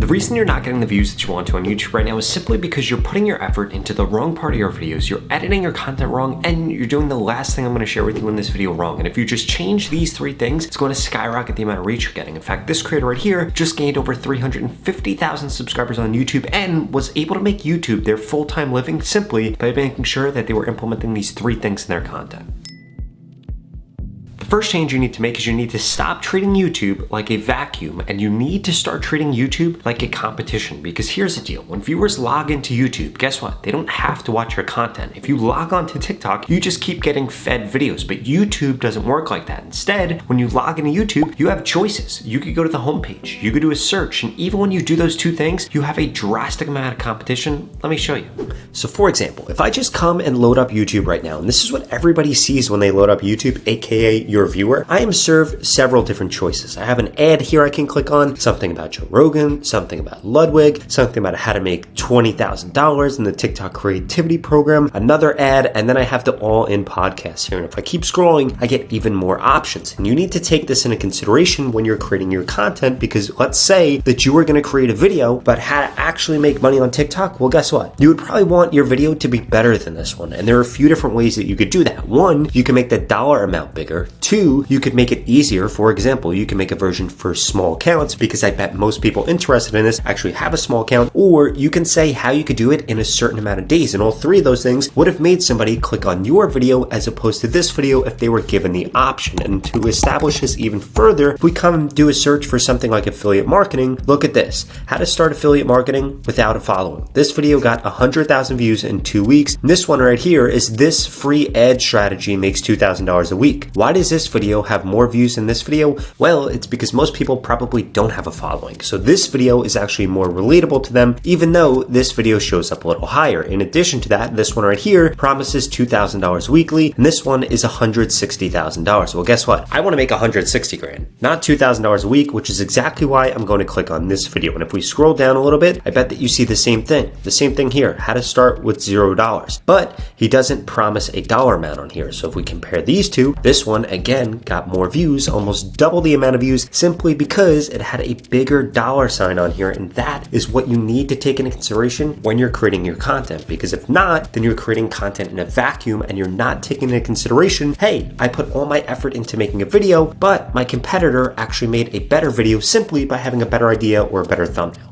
The reason you're not getting the views that you want to on YouTube right now is simply because you're putting your effort into the wrong part of your videos, you're editing your content wrong, and you're doing the last thing I'm gonna share with you in this video wrong. And if you just change these three things, it's going to skyrocket the amount of reach you're getting. In fact, this creator right here just gained over 350,000 subscribers on YouTube and was able to make YouTube their full-time living simply by making sure that they were implementing these three things in their content. The first change you need to make is you need to stop treating YouTube like a vacuum, and you need to start treating YouTube like a competition. Because here's the deal, when viewers log into YouTube, guess what? They don't have to watch your content. If you log on to TikTok, you just keep getting fed videos, but YouTube doesn't work like that. Instead, when you log into YouTube, you have choices. You could go to the homepage, you could do a search, and even when you do those two things, you have a drastic amount of competition. Let me show you. So for example, if I just come and load up YouTube right now, and this is what everybody sees when they load up YouTube, aka your viewer, I am served several different choices. I have an ad here I can click on, something about Joe Rogan, something about Ludwig, something about how to make $20,000 in the TikTok creativity program, another ad, and then I have the all-in podcast here. And if I keep scrolling, I get even more options. And you need to take this into consideration when you're creating your content, because let's say that you are going to create a video about how to actually make money on TikTok. Well, guess what? You would probably want your video to be better than this one. And there are a few different ways that you could do that. One, you can make the dollar amount bigger. Two, you could make it easier. For example, you can make a version for small accounts, because I bet most people interested in this actually have a small account. Or you can say how you could do it in a certain amount of days. And all three of those things would have made somebody click on your video as opposed to this video if they were given the option. And to establish this even further, if we come and do a search for something like affiliate marketing, look at this. How to start affiliate marketing without a following. This video got 100,000 views in 2 weeks. And this one right here is this free ad strategy makes $2,000 a week. Why does this video have more views than this video? Well, it's because most people probably don't have a following. So this video is actually more relatable to them, even though this video shows up a little higher. In addition to that, this one right here promises $2,000 weekly, and this one is $160,000. Well, guess what? I want to make 160 grand, not $2,000 a week, which is exactly why I'm going to click on this video. And if we scroll down a little bit, I bet that you see the same thing. The same thing here, how to start with $0. But he doesn't promise a dollar amount on here. So if we compare these two, this one again got more views, almost double the amount of views, simply because it had a bigger dollar sign on here. And that is what you need to take into consideration when you're creating your content. Because if not, then you're creating content in a vacuum and you're not taking into consideration, hey, I put all my effort into making a video, but my competitor actually made a better video simply by having a better idea or a better thumbnail.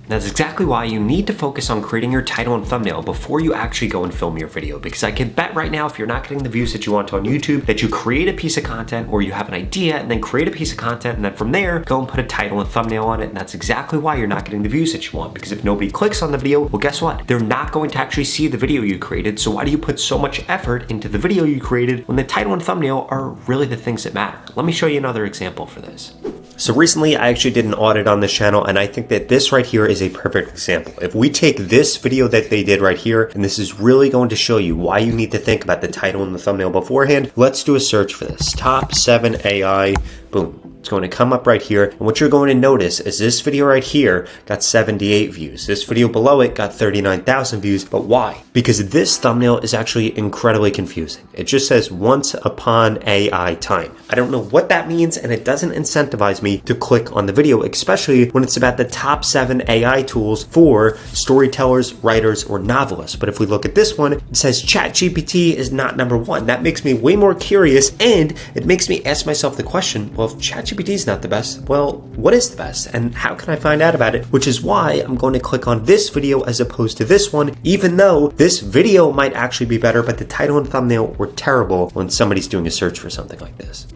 That's exactly why you need to focus on creating your title and thumbnail before you actually go and film your video. Because I can bet right now, if you're not getting the views that you want to on YouTube, that you create a piece of content or you have an idea and then create a piece of content and then from there, go and put a title and thumbnail on it. And that's exactly why you're not getting the views that you want. Because if nobody clicks on the video, well, guess what? They're not going to actually see the video you created. So why do you put so much effort into the video you created when the title and thumbnail are really the things that matter? Let me show you another example for this. So recently I actually did an audit on this channel, and I think that this right here is a perfect example. If we take this video that they did right here, and this is really going to show you why you need to think about the title and the thumbnail beforehand, let's do a search for this. Top 7 AI, boom. It's going to come up right here. And what you're going to notice is this video right here got 78 views. This video below it got 39,000 views. But why? Because this thumbnail is actually incredibly confusing. It just says once upon AI time. I don't know what that means, and it doesn't incentivize me to click on the video, especially when it's about the top 7 AI tools for storytellers, writers, or novelists. But if we look at this one, it says ChatGPT is not number 1. That makes me way more curious, and it makes me ask myself the question, well, if ChatGPT is not the best, well, what is the best? And how can I find out about it? Which is why I'm going to click on this video as opposed to this one, even though this video might actually be better, but the title and thumbnail were terrible when somebody's doing a search for something like this.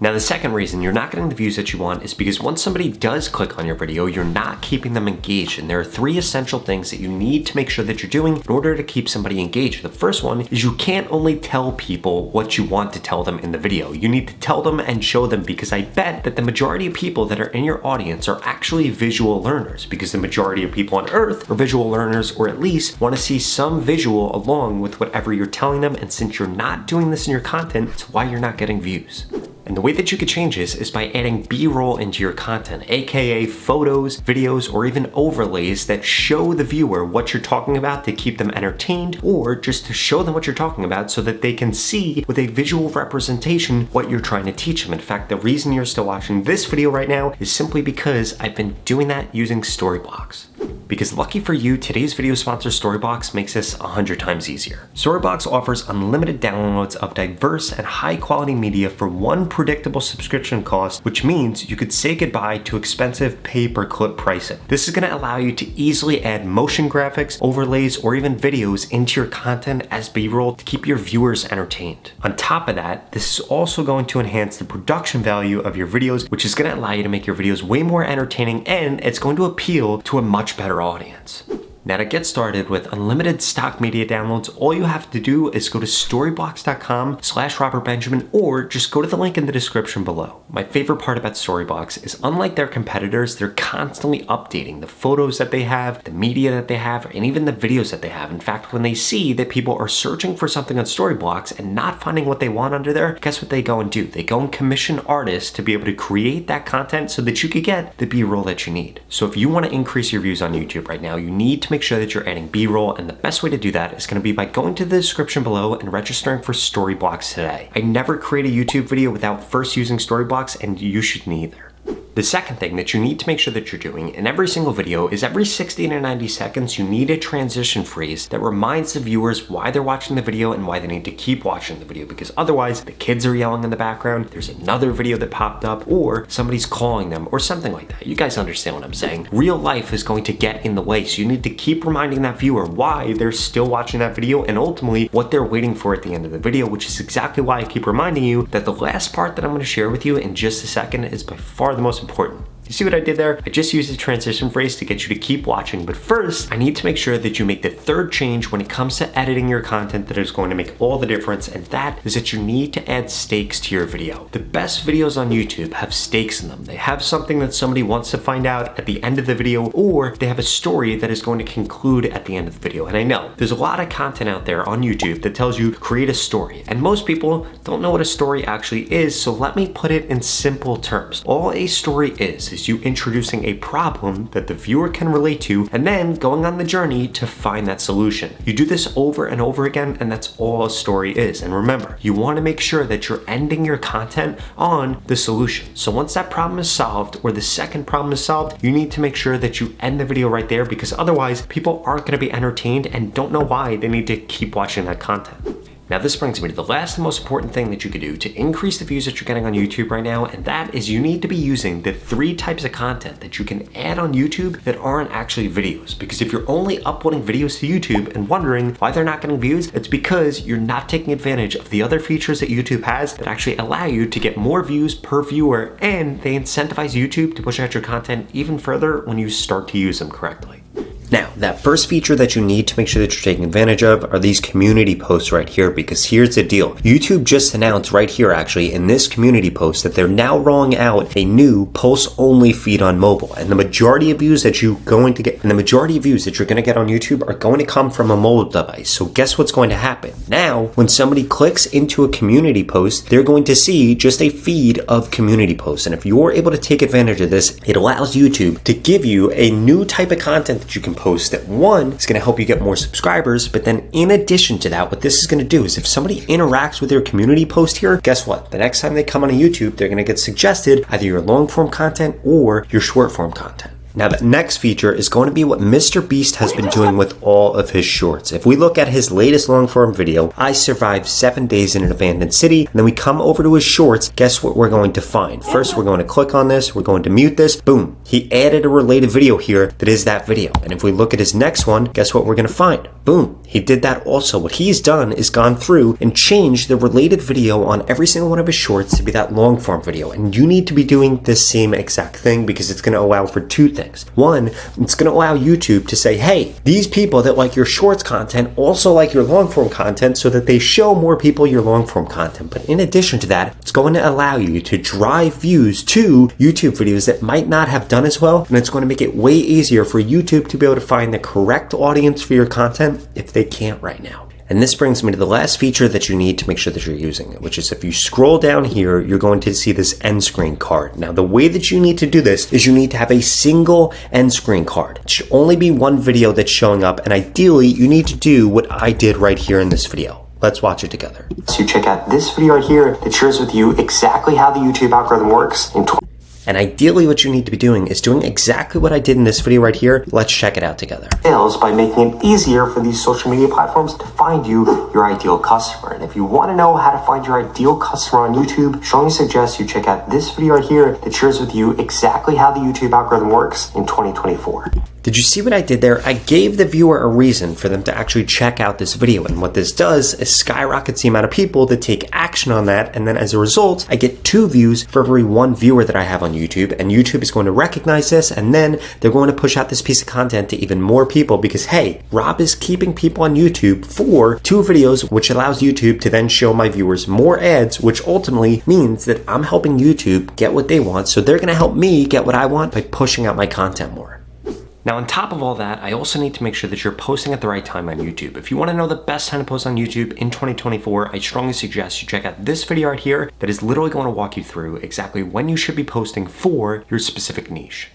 Now, the second reason you're not getting the views that you want is because once somebody does click on your video, you're not keeping them engaged. And there are 3 essential things that you need to make sure that you're doing in order to keep somebody engaged. The first one is you can't only tell people what you want to tell them in the video. You need to tell them and show them, because I bet that the majority of people that are in your audience are actually visual learners, because the majority of people on earth are visual learners, or at least want to see some visual along with whatever you're telling them. And since you're not doing this in your content, it's why you're not getting views. And the way that you could change this is by adding B-roll into your content, aka photos, videos, or even overlays that show the viewer what you're talking about to keep them entertained, or just to show them what you're talking about so that they can see with a visual representation what you're trying to teach them. In fact, the reason you're still watching this video right now is simply because I've been doing that using Storyblocks. Because lucky for you, today's video sponsor Storyblocks makes this 100 times easier. Storyblocks offers unlimited downloads of diverse and high quality media for one predictable subscription cost, which means you could say goodbye to expensive pay-per-clip pricing. This is going to allow you to easily add motion graphics, overlays, or even videos into your content as B-roll to keep your viewers entertained. On top of that, this is also going to enhance the production value of your videos, which is going to allow you to make your videos way more entertaining, and it's going to appeal to a much better audience. Now to get started with unlimited stock media downloads, all you have to do is go to storyblocks.com/RobertBenjamin, or just go to the link in the description below. My favorite part about Storyblocks is, unlike their competitors, they're constantly updating the photos that they have, the media that they have, and even the videos that they have. In fact, when they see that people are searching for something on Storyblocks and not finding what they want under there, guess what they go and do? They go and commission artists to be able to create that content so that you could get the B-roll that you need. So if you want to increase your views on YouTube right now, you need to make sure that you're adding B-roll, and the best way to do that is going to be by going to the description below and registering for Storyblocks today. I never create a YouTube video without first using Storyblocks, and you should neither. The second thing that you need to make sure that you're doing in every single video is every 60 to 90 seconds, you need a transition phrase that reminds the viewers why they're watching the video and why they need to keep watching the video, because otherwise the kids are yelling in the background, there's another video that popped up, or somebody's calling them, or something like that. You guys understand what I'm saying. Real life is going to get in the way, so you need to keep reminding that viewer why they're still watching that video and ultimately what they're waiting for at the end of the video, which is exactly why I keep reminding you that the last part that I'm going to share with you in just a second is by far the most important. You see what I did there? I just used a transition phrase to get you to keep watching, but first, I need to make sure that you make the third change when it comes to editing your content that is going to make all the difference, and that is that you need to add stakes to your video. The best videos on YouTube have stakes in them. They have something that somebody wants to find out at the end of the video, or they have a story that is going to conclude at the end of the video. And I know there's a lot of content out there on YouTube that tells you create a story, and most people don't know what a story actually is, so let me put it in simple terms. All a story is you introducing a problem that the viewer can relate to and then going on the journey to find that solution. You do this over and over again, and that's all a story is. And remember, you want to make sure that you're ending your content on the solution. So once that problem is solved, or the second problem is solved, you need to make sure that you end the video right there, because otherwise people aren't going to be entertained and don't know why they need to keep watching that content. Now this brings me to the last and most important thing that you could do to increase the views that you're getting on YouTube right now, and that is you need to be using the 3 types of content that you can add on YouTube that aren't actually videos. Because if you're only uploading videos to YouTube and wondering why they're not getting views, it's because you're not taking advantage of the other features that YouTube has that actually allow you to get more views per viewer, and they incentivize YouTube to push out your content even further when you start to use them correctly. Now, that first feature that you need to make sure that you're taking advantage of are these community posts right here, because here's the deal. YouTube just announced right here, actually, in this community post, that they're now rolling out a new pulse-only feed on mobile. And the majority of views that you're going to get on YouTube are going to come from a mobile device. So guess what's going to happen? Now, when somebody clicks into a community post, they're going to see just a feed of community posts. And if you're able to take advantage of this, it allows YouTube to give you a new type of content that you can post that, one, is going to help you get more subscribers, but then in addition to that, what this is going to do is if somebody interacts with your community post here, guess what? The next time they come on YouTube, they're going to get suggested either your long form content or your short form content. Now the next feature is going to be what Mr. Beast has been doing with all of his shorts. If we look at his latest long form video, I survived 7 days in an abandoned city, and then we come over to his shorts, guess what we're going to find? First, we're going to click on this, we're going to mute this, boom. He added a related video here that is that video. And if we look at his next one, guess what we're going to find? Boom. He did that also. What he's done is gone through and changed the related video on every single one of his shorts to be that long form video. And you need to be doing the same exact thing because it's going to allow for 2 things. One, it's going to allow YouTube to say, hey, these people that like your shorts content also like your long form content, so that they show more people your long form content. But in addition to that, it's going to allow you to drive views to YouTube videos that might not have done as well. And it's going to make it way easier for YouTube to be able to find the correct audience for your content if they can't right now. And this brings me to the last feature that you need to make sure that you're using it, which is if you scroll down here, you're going to see this end screen card. Now, the way that you need to do this is you need to have a single end screen card. It should only be one video that's showing up, and ideally, you need to do what I did right here in this video. Let's watch it together. So you check out this video right here that shares with you exactly how the YouTube algorithm works and ideally what you need to be doing is doing exactly what I did in this video right here. Let's check it out together. Sales by making it easier for these social media platforms to find you your ideal customer. And if you want to know how to find your ideal customer on YouTube, strongly suggest you check out this video right here that shares with you exactly how the YouTube algorithm works in 2024. Did you see what I did there? I gave the viewer a reason for them to actually check out this video. And what this does is skyrockets the amount of people that take action on that. And then as a result, I get 2 views for every 1 viewer that I have on YouTube. And YouTube is going to recognize this. And then they're going to push out this piece of content to even more people because, hey, Rob is keeping people on YouTube for 2 videos, which allows YouTube to then show my viewers more ads, which ultimately means that I'm helping YouTube get what they want. So they're going to help me get what I want by pushing out my content more. Now, on top of all that, I also need to make sure that you're posting at the right time on YouTube. If you want to know the best time to post on YouTube in 2024, I strongly suggest you check out this video right here that is literally going to walk you through exactly when you should be posting for your specific niche.